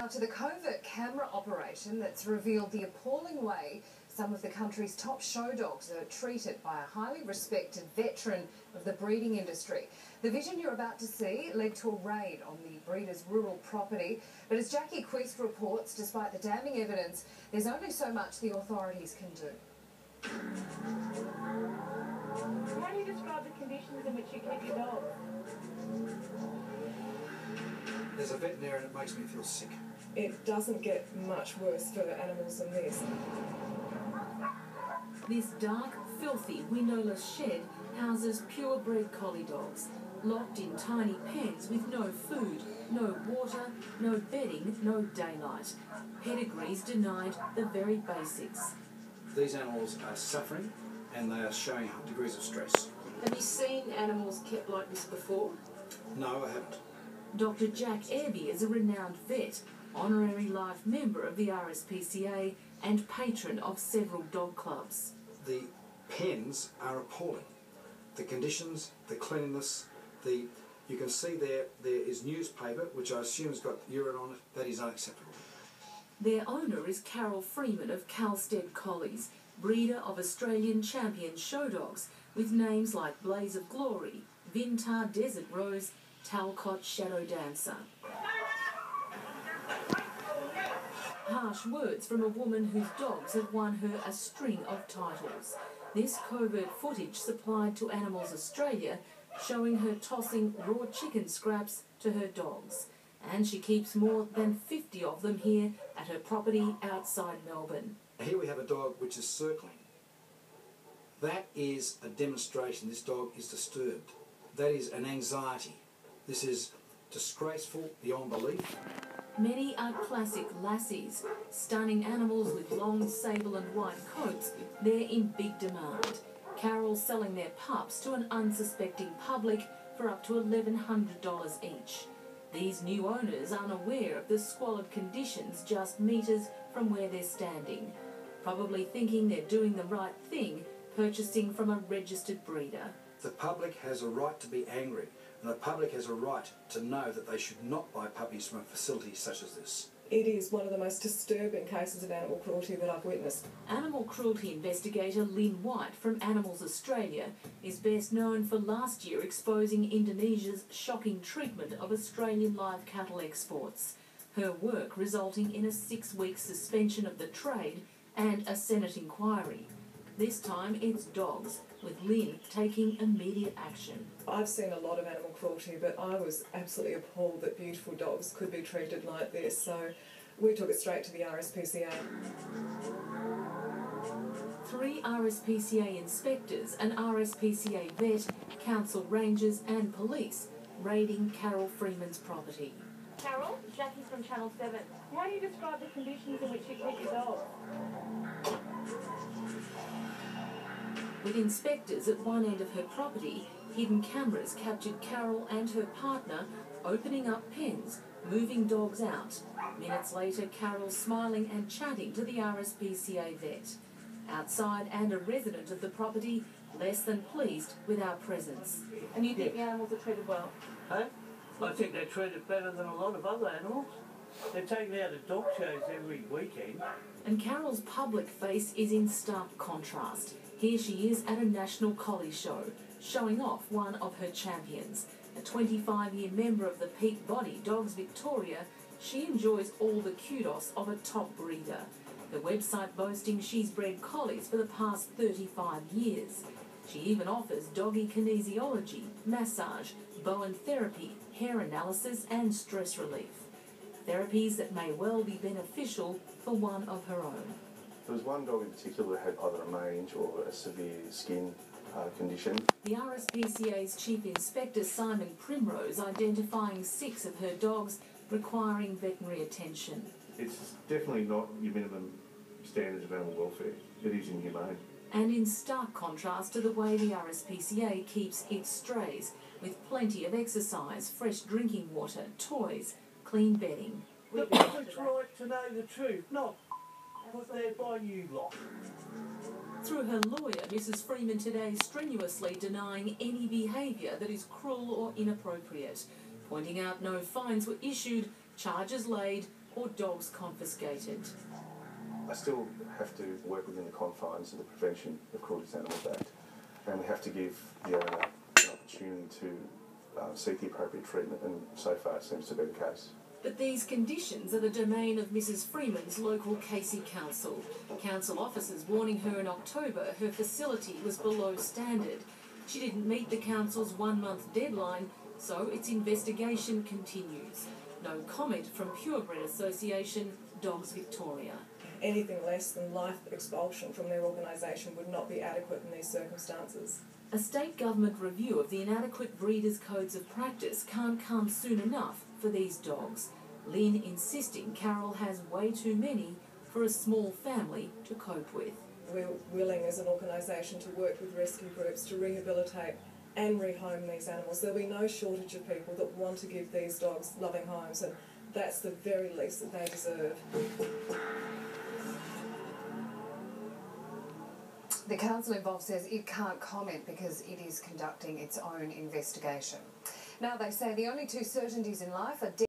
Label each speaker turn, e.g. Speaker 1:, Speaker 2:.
Speaker 1: Now to the covert camera operation that's revealed the appalling way some of the country's top show dogs are treated by a highly respected veteran of the breeding industry. The vision you're about to see led to a raid on the breeder's rural property, but as Jackie Quist reports, despite the damning evidence, there's only so much the authorities can do.
Speaker 2: How do you describe the conditions in which you keep your dogs?
Speaker 3: There's a veterinarian, it makes me feel sick.
Speaker 4: It doesn't get much worse for animals than this.
Speaker 5: This dark, filthy, windowless shed houses purebred collie dogs, locked in tiny pens with no food, no water, no bedding, no daylight. Pedigrees denied the very basics.
Speaker 3: These animals are suffering and they are showing degrees of stress.
Speaker 5: Have you seen animals kept like this before?
Speaker 3: No, I haven't.
Speaker 5: Dr. Jack Airby is a renowned vet, honorary life member of the RSPCA and patron of several dog clubs.
Speaker 3: The pens are appalling. The conditions, the cleanliness, you can see there is newspaper, which I assume has got urine on it. That is unacceptable.
Speaker 5: Their owner is Carol Freeman of Calstead Collies, breeder of Australian champion show dogs with names like Blaze of Glory, Vintar Desert Rose, Talcott Shadow Dancer. Harsh words from a woman whose dogs have won her a string of titles. This covert footage supplied to Animals Australia showing her tossing raw chicken scraps to her dogs. And she keeps more than 50 of them here at her property outside Melbourne.
Speaker 3: Here we have a dog which is circling. That is a demonstration this dog is disturbed. That is an anxiety. This is disgraceful beyond belief.
Speaker 5: Many are classic lassies, stunning animals with long sable and white coats. They're in big demand. Carol's selling their pups to an unsuspecting public for up to $1,100 each. These new owners aren't aware of the squalid conditions just metres from where they're standing, probably thinking they're doing the right thing, purchasing from a registered breeder.
Speaker 3: The public has a right to be angry, and the public has a right to know that they should not buy puppies from a facility such as this.
Speaker 4: It is one of the most disturbing cases of animal cruelty that I've witnessed.
Speaker 5: Animal cruelty investigator Lynn White from Animals Australia is best known for last year exposing Indonesia's shocking treatment of Australian live cattle exports. Her work resulting in a 6-week suspension of the trade and a Senate inquiry. This time it's dogs, with Lynn taking immediate action.
Speaker 4: I've seen a lot of animal cruelty, but I was absolutely appalled that beautiful dogs could be treated like this, so we took it straight to the RSPCA.
Speaker 5: 3 RSPCA inspectors, an RSPCA vet, council rangers and police raiding Carol Freeman's property.
Speaker 2: Carol, Jackie from Channel 7. How do you describe the conditions in which you keep your dogs?
Speaker 5: With inspectors at one end of her property, hidden cameras captured Carol and her partner opening up pens, moving dogs out. Minutes later, Carol smiling and chatting to the RSPCA vet. Outside and a resident of the property, less than pleased with our presence.
Speaker 2: And you think the animals are treated well?
Speaker 6: Hey? I think they're treated better than a lot of other animals. They're taken out of dog shows every weekend.
Speaker 5: And Carol's public face is in stark contrast. Here she is at a national collie show, showing off one of her champions. A 25-year member of the Peak Body Dogs Victoria, she enjoys all the kudos of a top breeder. The website boasting she's bred collies for the past 35 years. She even offers doggy kinesiology, massage, Bowen therapy, hair analysis and stress relief. Therapies that may well be beneficial for one of her own.
Speaker 7: There was one dog in particular that had either a mange or a severe skin condition.
Speaker 5: The RSPCA's Chief Inspector Simon Primrose identifying 6 of her dogs requiring veterinary attention.
Speaker 7: It's definitely not your minimum standards of animal welfare. It is inhumane.
Speaker 5: And in stark contrast to the way the RSPCA keeps its strays, with plenty of exercise, fresh drinking water, toys, clean bedding.
Speaker 6: The public's right to know the truth, not put there by you lot.
Speaker 5: Through her lawyer, Mrs. Freeman today strenuously denying any behaviour that is cruel or inappropriate, pointing out no fines were issued, charges laid, or dogs confiscated.
Speaker 7: I still have to work within the confines of the Prevention of Cruelty to Animals Act, and we have to give the owner an opportunity to seek the appropriate treatment, and so far it seems to be the case.
Speaker 5: But these conditions are the domain of Mrs Freeman's local Casey Council. Council officers warning her in October her facility was below standard. She didn't meet the council's 1-month deadline, so its investigation continues. No comment from Purebred Association Dogs Victoria.
Speaker 4: Anything less than life expulsion from their organisation would not be adequate in these circumstances.
Speaker 5: A state government review of the inadequate breeders' codes of practice can't come soon enough for these dogs. Lynn insisting Carol has way too many for a small family to cope with.
Speaker 4: We're willing as an organisation to work with rescue groups to rehabilitate and rehome these animals. There'll be no shortage of people that want to give these dogs loving homes, and that's the very least that they deserve.
Speaker 1: The council involved says it can't comment because it is conducting its own investigation. Now, they say the only two certainties in life are